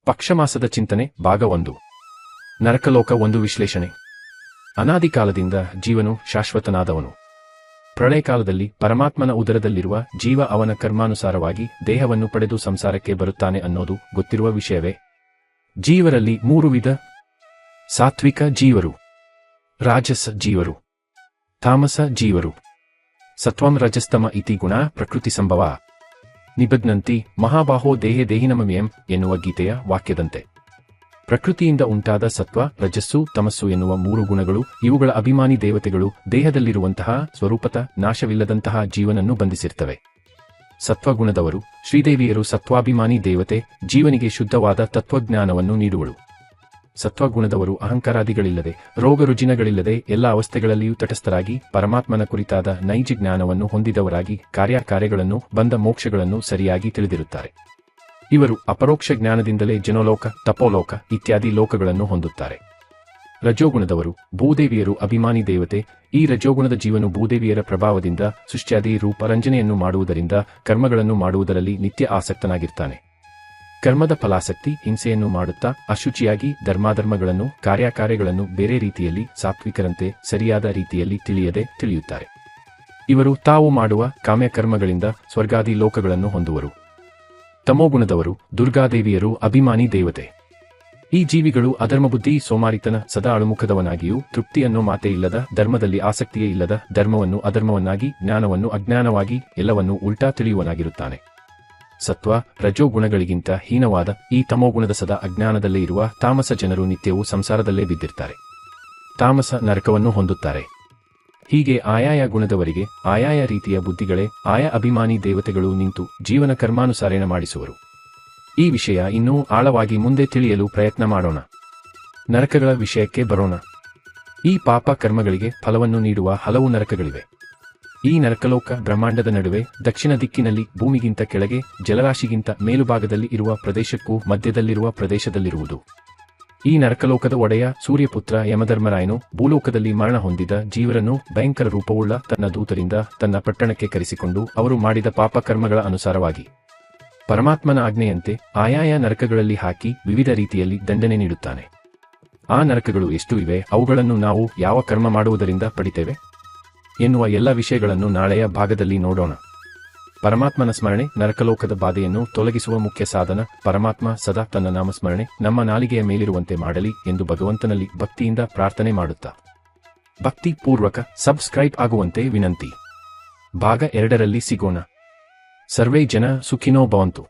ಪಕ್ಷಮಾಸದ ಚಿಂತನೆ ಭಾಗ 1. ನರಕಲೋಕ ಒಂದು ವಿಶ್ಲೇಷಣೆ. ಅನಾದಿ ಕಾಲದಿಂದ ಜೀವನು ಶಾಶ್ವತನಾದವನು. ಪ್ರಳಯಕಾಲದಲ್ಲಿ ಪರಮಾತ್ಮನ ಉದರದಲ್ಲಿರುವ ಜೀವ ಅವನ ಕರ್ಮಾನುಸಾರವಾಗಿ ದೇಹವನ್ನು ಪಡೆದು ಸಂಸಾರಕ್ಕೆ ಬರುತ್ತಾನೆ ಅನ್ನೋದು ಗೊತ್ತಿರುವ ವಿಷಯವೇ. ಜೀವರಲ್ಲಿ 3 ವಿಧ: ಸಾತ್ವಿಕ ಜೀವರು, ರಾಜಸ ಜೀವರು, ತಾಮಸ ಜೀವರು. ಸತ್ವಂ ರಜಸ್ತಮ ಇತಿ ಗುಣ ಪ್ರಕೃತಿ ಸಂಭವ ನಿಬಧ್ನಂತಿ ಮಹಾಬಾಹೋ ದೇಹೇ ದೇಹಿನಮಮ್ಯಂ ಎನ್ನುವ ಗೀತೆಯ ವಾಕ್ಯದಂತೆ ಪ್ರಕೃತಿಯಿಂದ ಉಂಟಾದ ಸತ್ವ, ರಜಸ್ಸು, ತಮಸ್ಸು ಎನ್ನುವ 3 ಗುಣಗಳು ಇವುಗಳ ಅಭಿಮಾನಿ ದೇವತೆಗಳು ದೇಹದಲ್ಲಿರುವಂತಹ ಸ್ವರೂಪತ ನಾಶವಿಲ್ಲದಂತಹ ಜೀವನನ್ನು ಬಂಧಿಸಿರ್ತವೆ. ಸತ್ವಗುಣದವರು ಶ್ರೀದೇವಿಯರು ಸತ್ವಾಭಿಮಾನಿ ದೇವತೆ, ಜೀವನಿಗೆ ಶುದ್ಧವಾದ ತತ್ವಜ್ಞಾನವನ್ನು ನೀಡುವಳು. ಸತ್ವಗುಣದವರು ಅಹಂಕಾರಾದಿಗಳಿಲ್ಲದೆ, ರೋಗರುಜಿನಗಳಿಲ್ಲದೆ ಎಲ್ಲ ಅವಸ್ಥೆಗಳಲ್ಲಿಯೂ ತಟಸ್ಥರಾಗಿ ಪರಮಾತ್ಮನ ಕುರಿತಾದ ನೈಜ ಜ್ಞಾನವನ್ನು ಹೊಂದಿದವರಾಗಿ ಕಾರ್ಯಗಳನ್ನು ಬಂಧ ಮೋಕ್ಷಗಳನ್ನು ಸರಿಯಾಗಿ ತಿಳಿದಿರುತ್ತಾರೆ. ಇವರು ಅಪರೋಕ್ಷ ಜ್ಞಾನದಿಂದಲೇ ಜನೋಲೋಕ, ತಪೋಲೋಕ ಇತ್ಯಾದಿ ಲೋಕಗಳನ್ನು ಹೊಂದುತ್ತಾರೆ. ರಜೋಗುಣದವರು ಭೂದೇವಿಯರು ಅಭಿಮಾನಿ ದೇವತೆ. ಈ ರಜೋಗುಣದ ಜೀವನು ಭೂದೇವಿಯರ ಪ್ರಭಾವದಿಂದ ಸೃಷ್ಟ್ಯಾದಿ ರೂಪರಂಜನೆಯನ್ನು ಮಾಡುವುದರಿಂದ ಕರ್ಮಗಳನ್ನು ಮಾಡುವುದರಲ್ಲಿ ನಿತ್ಯ ಆಸಕ್ತನಾಗಿರ್ತಾನೆ. ಕರ್ಮದ ಫಲಾಸಕ್ತಿ ಹಿಂಸೆಯನ್ನು ಮಾಡುತ್ತಾ ಅಶುಚಿಯಾಗಿ ಧರ್ಮಾಧರ್ಮಗಳನ್ನು ಕಾರ್ಯಗಳನ್ನು ಬೇರೆ ರೀತಿಯಲ್ಲಿ ಸಾತ್ವಿಕರಂತೆ ಸರಿಯಾದ ರೀತಿಯಲ್ಲಿ ತಿಳಿಯುತ್ತಾರೆ. ಇವರು ತಾವು ಮಾಡುವ ಕಾಮ್ಯಕರ್ಮಗಳಿಂದ ಸ್ವರ್ಗಾದಿ ಲೋಕಗಳನ್ನು ಹೊಂದುವರು. ತಮೋಗುಣದವರು ದುರ್ಗಾದೇವಿಯರು ಅಭಿಮಾನಿ ದೇವತೆ. ಈ ಜೀವಿಗಳು ಅಧರ್ಮಬುದ್ಧಿ, ಸೋಮಾರಿತನ, ಸದಾ ಅಳುಮುಖದವನಾಗಿಯೂ ತೃಪ್ತಿ ಅನ್ನೋ ಮಾತೇ ಇಲ್ಲದ, ಧರ್ಮದಲ್ಲಿ ಆಸಕ್ತಿಯೇ ಇಲ್ಲದ, ಧರ್ಮವನ್ನು ಅಧರ್ಮವನ್ನಾಗಿ, ಜ್ಞಾನವನ್ನು ಅಜ್ಞಾನವಾಗಿ, ಎಲ್ಲವನ್ನೂ ಉಲ್ಟಾ ತಿಳಿಯುವನಾಗಿರುತ್ತಾನೆ. ಸತ್ವ ರಜೋಗುಣಗಳಿಗಿಂತ ಹೀನವಾದ ಈ ತಮೋಗುಣದ ಸದಾ ಅಜ್ಞಾನದಲ್ಲೇ ಇರುವ ತಾಮಸ ಜನರು ನಿತ್ಯವೂ ಸಂಸಾರದಲ್ಲೇ ಬಿದ್ದಿರ್ತಾರೆ. ತಾಮಸ ನರಕವನ್ನು ಹೊಂದುತ್ತಾರೆ. ಹೀಗೆ ಆಯಾಯ ಗುಣದವರಿಗೆ ಆಯಾಯ ರೀತಿಯ ಬುದ್ಧಿಗಳೇ ಆಯಾ ಅಭಿಮಾನಿ ದೇವತೆಗಳು ನಿಂತು ಜೀವನ ಕರ್ಮಾನುಸಾರೇಣ ಮಾಡಿಸುವರು. ಈ ವಿಷಯ ಇನ್ನೂ ಆಳವಾಗಿ ಮುಂದೆ ತಿಳಿಯಲು ಪ್ರಯತ್ನ ಮಾಡೋಣ. ನರಕಗಳ ವಿಷಯಕ್ಕೆ ಬರೋಣ. ಈ ಪಾಪ ಕರ್ಮಗಳಿಗೆ ಫಲವನ್ನು ನೀಡುವ ಹಲವು ನರಕಗಳಿವೆ. ಈ ನರಕಲೋಕ ಬ್ರಹ್ಮಾಂಡದ ನಡುವೆ ದಕ್ಷಿಣ ದಿಕ್ಕಿನಲ್ಲಿ ಭೂಮಿಗಿಂತ ಕೆಳಗೆ ಜಲರಾಶಿಗಿಂತ ಮೇಲುಭಾಗದಲ್ಲಿ ಇರುವ ಪ್ರದೇಶಕ್ಕೂ ಮಧ್ಯದಲ್ಲಿರುವ ಪ್ರದೇಶದಲ್ಲಿರುವುದು. ಈ ನರಕಲೋಕದ ಒಡೆಯ ಸೂರ್ಯಪುತ್ರ ಯಮಧರ್ಮರಾಯನು ಭೂಲೋಕದಲ್ಲಿ ಮರಣ ಹೊಂದಿದ ಜೀವರನ್ನು ಭಯಂಕರ ರೂಪವುಳ್ಳ ತನ್ನ ದೂತರಿಂದ ತನ್ನ ಪಟ್ಟಣಕ್ಕೆ ಕರೆಸಿಕೊಂಡು ಅವರು ಮಾಡಿದ ಪಾಪಕರ್ಮಗಳ ಅನುಸಾರವಾಗಿ ಪರಮಾತ್ಮನ ಆಜ್ಞೆಯಂತೆ ಆಯಾಯ ನರಕಗಳಲ್ಲಿ ಹಾಕಿ ವಿವಿಧ ರೀತಿಯಲ್ಲಿ ದಂಡನೆ ನೀಡುತ್ತಾನೆ. ಆ ನರಕಗಳು ಎಷ್ಟು ಇವೆ, ಅವುಗಳನ್ನು ನಾವು ಯಾವ ಕರ್ಮ ಮಾಡುವುದರಿಂದ ಪಡಿತೇವೆ ಎನ್ನುವ ಎಲ್ಲ ವಿಷಯಗಳನ್ನು ನಾಳೆಯ ಭಾಗದಲ್ಲಿ ನೋಡೋಣ. ಪರಮಾತ್ಮನ ಸ್ಮರಣೆ ನರಕಲೋಕದ ಬಾಧೆಯನ್ನು ತೊಲಗಿಸುವ ಮುಖ್ಯ ಸಾಧನ. ಪರಮಾತ್ಮ ಸದಾ ತನ್ನ ನಾಮಸ್ಮರಣೆ ನಮ್ಮ ನಾಲಿಗೆಯ ಮೇಲಿರುವಂತೆ ಮಾಡಲಿ ಎಂದು ಭಗವಂತನಲ್ಲಿ ಭಕ್ತಿಯಿಂದ ಪ್ರಾರ್ಥನೆ ಮಾಡುತ್ತಾ ಭಕ್ತಿ ಪೂರ್ವಕ ಸಬ್ಸ್ಕ್ರೈಬ್ ಆಗುವಂತೆ ವಿನಂತಿ. ಭಾಗ 2ರಲ್ಲಿ ಸಿಗೋಣ. ಸರ್ವೇ ಜನ ಸುಖಿನೋ ಭವಂತು.